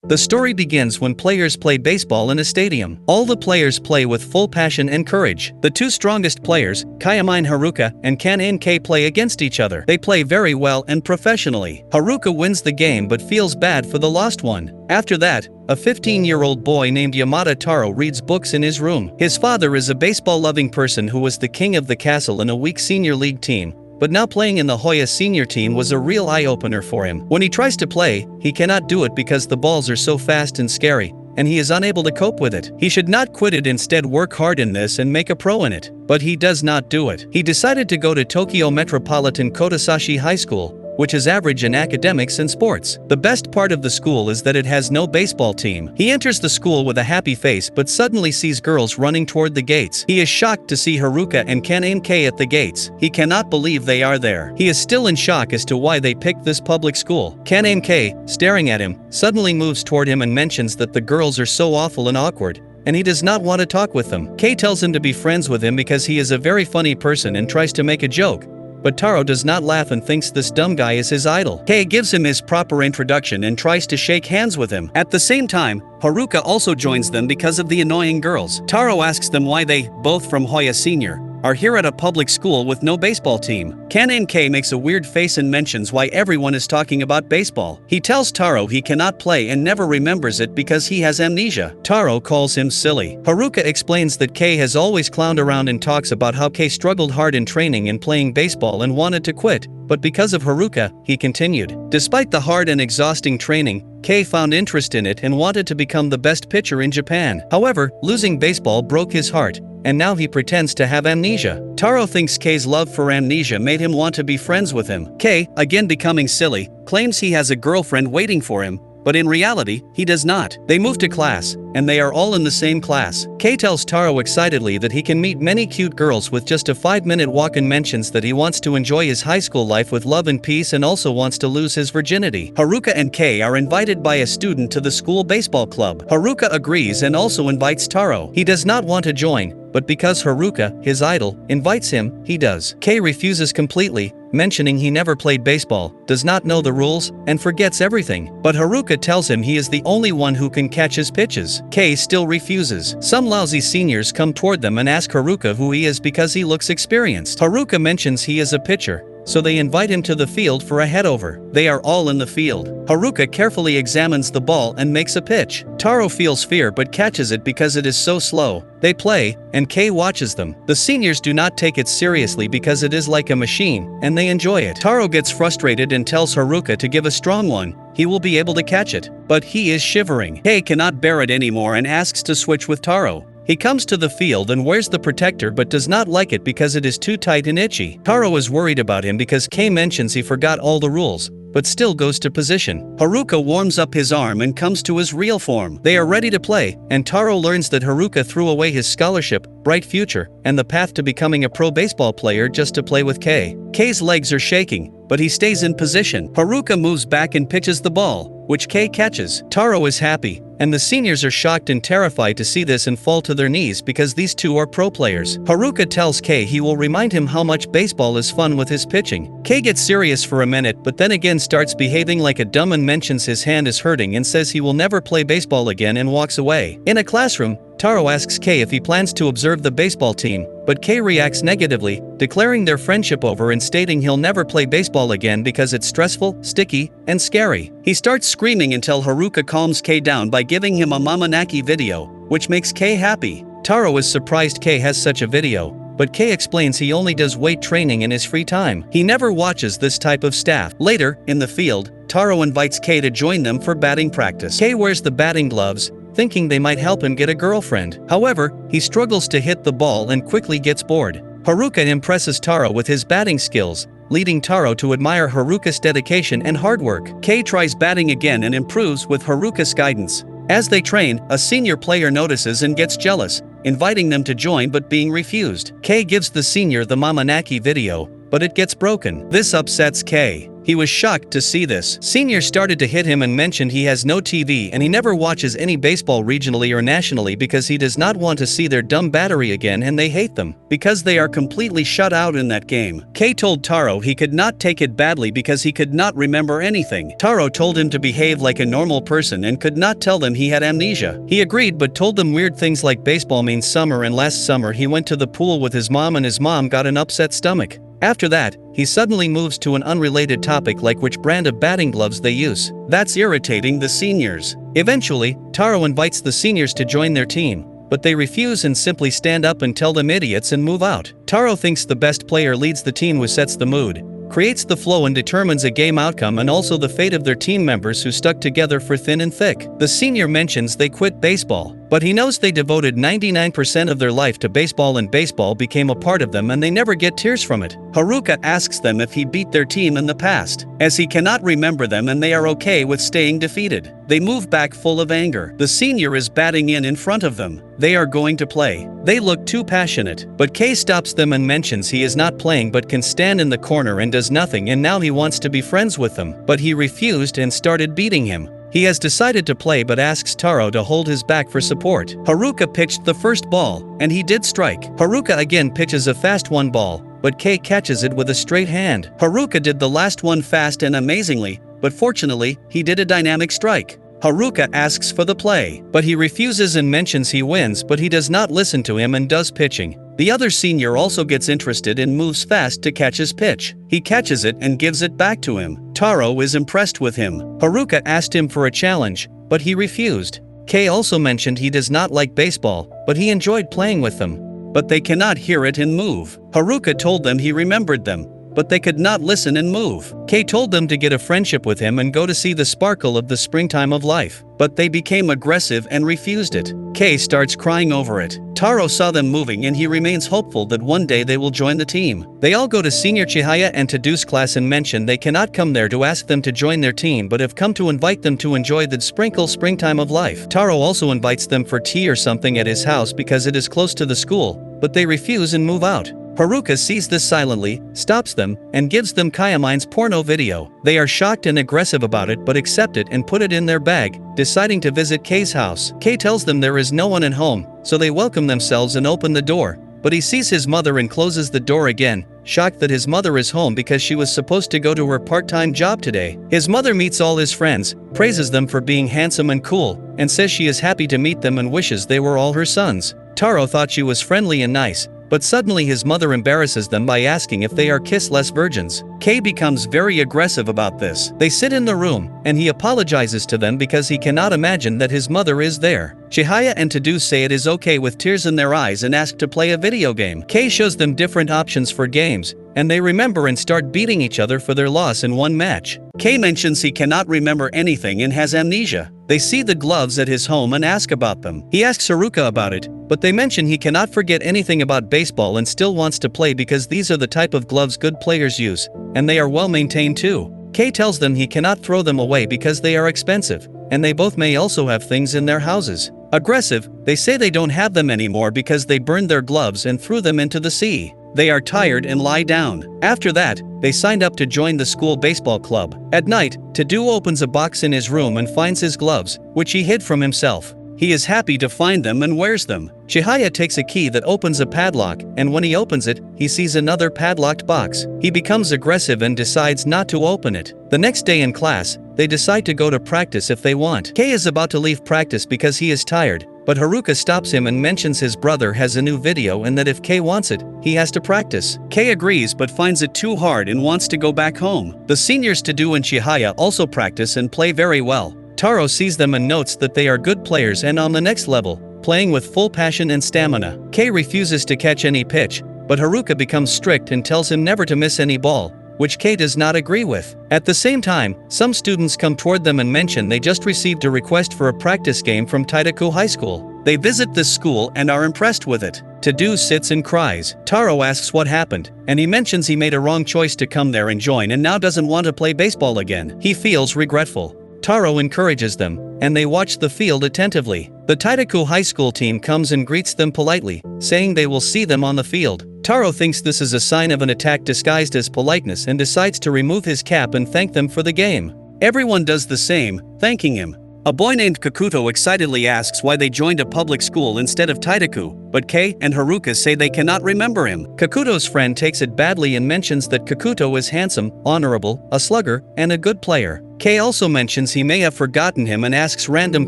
The story begins when players play baseball in a stadium. All the players play with full passion and courage. The two strongest players, Kayamine Haruka and Anicapped, play against each other. They play very well and professionally. Haruka wins the game but feels bad for the lost one. After that, a 15-year-old boy named Yamada Taro reads books in his room. His father is a baseball-loving person who was the king of the castle in a weak senior league team, but now playing in the Hoya senior team was a real eye-opener for him. When he tries to play, he cannot do it because the balls are so fast and scary, and he is unable to cope with it. He should not quit it, instead work hard in this and make a pro in it. But he does not do it. He decided to go to Tokyo Metropolitan Kotosashi High School, which is average in academics and sports. The best part of the school is that it has no baseball team. He enters the school with a happy face but suddenly sees girls running toward the gates. He is shocked to see Haruka and Anicapped at the gates. He cannot believe they are there. He is still in shock as to why they picked this public school. Anicapped, staring at him, suddenly moves toward him and mentions that the girls are so awful and awkward, and he does not want to talk with them. Kei tells him to be friends with him because he is a very funny person and tries to make a joke. But Taro does not laugh and thinks this dumb guy is his idol. Kei gives him his proper introduction and tries to shake hands with him. At the same time, Haruka also joins them because of the annoying girls. Taro asks them why they, both from Hoya Senior, are here at a public school with no baseball team. Anicapped makes a weird face and mentions why everyone is talking about baseball. He tells Taro he cannot play and never remembers it because he has amnesia. Taro calls him silly. Haruka explains that Kei has always clowned around and talks about how Kei struggled hard in training and playing baseball and wanted to quit, but because of Haruka, he continued. Despite the hard and exhausting training, Kei found interest in it and wanted to become the best pitcher in Japan. However, losing baseball broke his heart, and now he pretends to have amnesia. Taro thinks Kei's love for amnesia made him want to be friends with him. Kei, again becoming silly, claims he has a girlfriend waiting for him, but in reality, he does not. They move to class, and they are all in the same class. Kei tells Taro excitedly that he can meet many cute girls with just a 5-minute walk and mentions that he wants to enjoy his high school life with love and peace and also wants to lose his virginity. Haruka and Kei are invited by a student to the school baseball club. Haruka agrees and also invites Taro. He does not want to join, but because Haruka, his idol, invites him, he does. Kei refuses completely, mentioning he never played baseball, does not know the rules, and forgets everything. But Haruka tells him he is the only one who can catch his pitches. Kei still refuses. Some lousy seniors come toward them and ask Haruka who he is because he looks experienced. Haruka mentions he is a pitcher, so they invite him to the field for a head-over. They are all in the field. Haruka carefully examines the ball and makes a pitch. Taro feels fear but catches it because it is so slow. They play, and Kei watches them. The seniors do not take it seriously because it is like a machine, and they enjoy it. Taro gets frustrated and tells Haruka to give a strong one. He will be able to catch it. But he is shivering. Kei cannot bear it anymore and asks to switch with Taro. He comes to the field and wears the protector but does not like it because it is too tight and itchy. Taro is worried about him because Kei mentions he forgot all the rules, but still goes to position. Haruka warms up his arm and comes to his real form. They are ready to play, and Taro learns that Haruka threw away his scholarship, bright future, and the path to becoming a pro baseball player just to play with Kei. Kei's legs are shaking, but he stays in position. Haruka moves back and pitches the ball, which Kei catches. Taro is happy, and the seniors are shocked and terrified to see this and fall to their knees because these two are pro players. Haruka tells Kei he will remind him how much baseball is fun with his pitching. Kei gets serious for a minute but then again starts behaving like a dumb and mentions his hand is hurting and says he will never play baseball again and walks away. In a classroom, Taro asks Kei if he plans to observe the baseball team, but Kei reacts negatively, declaring their friendship over and stating he'll never play baseball again because it's stressful, sticky, and scary. He starts screaming until Haruka calms Kei down by giving him a Mamanaki video, which makes Kei happy. Taro is surprised Kei has such a video, but Kei explains he only does weight training in his free time. He never watches this type of stuff. Later, in the field, Taro invites Kei to join them for batting practice. Kei wears the batting gloves, thinking they might help him get a girlfriend. However, he struggles to hit the ball and quickly gets bored. Haruka impresses Taro with his batting skills, leading Taro to admire Haruka's dedication and hard work. Kei tries batting again and improves with Haruka's guidance. As they train, a senior player notices and gets jealous, inviting them to join but being refused. Kei gives the senior the Mamanaki video, but it gets broken. This upsets Kei. He was shocked to see this. Senior started to hit him and mentioned he has no TV and he never watches any baseball regionally or nationally because he does not want to see their dumb battery again, and they hate them because they are completely shut out in that game. Kei told Taro he could not take it badly because he could not remember anything. Taro told him to behave like a normal person and could not tell them he had amnesia. He agreed but told them weird things like baseball means summer, and last summer he went to the pool with his mom and his mom got an upset stomach. After that, he suddenly moves to an unrelated topic like which brand of batting gloves they use. That's irritating the seniors. Eventually, Taro invites the seniors to join their team, but they refuse and simply stand up and tell them idiots and move out. Taro thinks the best player leads the team, who sets the mood, creates the flow and determines a game outcome and also the fate of their team members who stuck together for thin and thick. The senior mentions they quit baseball, but he knows they devoted 99% of their life to baseball and baseball became a part of them and they never get tears from it. Haruka asks them if he beat their team in the past, as he cannot remember them and they are okay with staying defeated. They move back full of anger. The senior is batting in front of them. They are going to play. They look too passionate, but Kei stops them and mentions he is not playing but can stand in the corner and does nothing, and now he wants to be friends with them, but he refused and started beating him. He has decided to play but asks Taro to hold his back for support. Haruka pitched the first ball, and he did strike. Haruka again pitches a fast one ball, but Kei catches it with a straight hand. Haruka did the last one fast and amazingly, but fortunately, he did a dynamic strike. Haruka asks for the play, but he refuses and mentions he wins, but he does not listen to him and does pitching. The other senior also gets interested and moves fast to catch his pitch. He catches it and gives it back to him. Taro is impressed with him. Haruka asked him for a challenge, but he refused. Kei also mentioned he does not like baseball, but he enjoyed playing with them. But they cannot hear it and move. Haruka told them he remembered them, but they could not listen and move. Kei told them to get a friendship with him and go to see the sparkle of the springtime of life, but they became aggressive and refused it. Kei starts crying over it. Taro saw them moving and he remains hopeful that one day they will join the team. They all go to Senior Chihaya and Tadu's class and mention they cannot come there to ask them to join their team but have come to invite them to enjoy the springtime of life. Taro also invites them for tea or something at his house because it is close to the school, but they refuse and move out. Haruka sees this silently, stops them, and gives them Kayamine's porno video. They are shocked and aggressive about it but accept it and put it in their bag, deciding to visit Kei's house. Kei tells them there is no one at home, so they welcome themselves and open the door, but he sees his mother and closes the door again, shocked that his mother is home because she was supposed to go to her part-time job today. His mother meets all his friends, praises them for being handsome and cool, and says she is happy to meet them and wishes they were all her sons. Taro thought she was friendly and nice, but suddenly his mother embarrasses them by asking if they are kissless virgins. Kei becomes very aggressive about this. They sit in the room, and he apologizes to them because he cannot imagine that his mother is there. Chihaya and Tadu say it is okay with tears in their eyes and ask to play a video game. Kei shows them different options for games, and they remember and start beating each other for their loss in one match. Kei mentions he cannot remember anything and has amnesia. They see the gloves at his home and ask about them. He asks Haruka about it, but they mention he cannot forget anything about baseball and still wants to play because these are the type of gloves good players use, and they are well maintained too. Kei tells them he cannot throw them away because they are expensive, and they both may also have things in their houses. Aggressive, they say they don't have them anymore because they burned their gloves and threw them into the sea. They are tired and lie down. After that, they signed up to join the school baseball club. At night, Tadu opens a box in his room and finds his gloves, which he hid from himself. He is happy to find them and wears them. Chihaya takes a key that opens a padlock, and when he opens it, he sees another padlocked box. He becomes aggressive and decides not to open it. The next day in class, they decide to go to practice if they want. Kei is about to leave practice because he is tired, but Haruka stops him and mentions his brother has a new video and that if Kei wants it, he has to practice. Kei agrees but finds it too hard and wants to go back home. The seniors Tadu and Chihaya also practice and play very well. Taro sees them and notes that they are good players and on the next level, playing with full passion and stamina. Kei refuses to catch any pitch, but Haruka becomes strict and tells him never to miss any ball, which Kei does not agree with. At the same time, some students come toward them and mention they just received a request for a practice game from Taidaku High School. They visit this school and are impressed with it. Tadu sits and cries. Taro asks what happened, and he mentions he made a wrong choice to come there and join and now doesn't want to play baseball again. He feels regretful. Taro encourages them, and they watch the field attentively. The Taidaku High School team comes and greets them politely, saying they will see them on the field. Taro thinks this is a sign of an attack disguised as politeness and decides to remove his cap and thank them for the game. Everyone does the same, thanking him. A boy named Kakuto excitedly asks why they joined a public school instead of Taidaku, but Kei and Haruka say they cannot remember him. Kakuto's friend takes it badly and mentions that Kakuto is handsome, honorable, a slugger, and a good player. Kei also mentions he may have forgotten him and asks random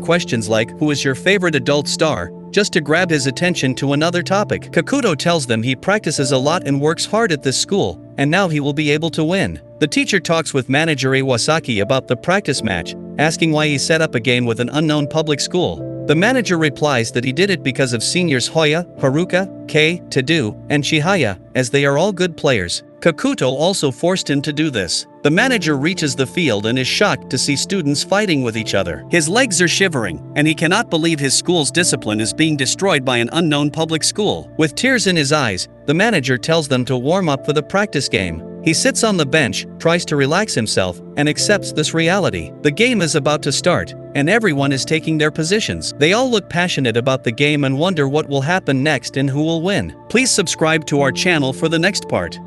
questions like, "Who is your favorite adult star?" just to grab his attention to another topic. Kakuto tells them he practices a lot and works hard at this school, and now he will be able to win. The teacher talks with manager Iwasaki about the practice match, asking why he set up a game with an unknown public school. The manager replies that he did it because of seniors Hoya, Haruka, Kei, Tadu, and Chihaya, as they are all good players. Kakuto also forced him to do this. The manager reaches the field and is shocked to see students fighting with each other. His legs are shivering, and he cannot believe his school's discipline is being destroyed by an unknown public school. With tears in his eyes, the manager tells them to warm up for the practice game. He sits on the bench, tries to relax himself, and accepts this reality. The game is about to start, and everyone is taking their positions. They all look passionate about the game and wonder what will happen next and who will win. Please subscribe to our channel for the next part.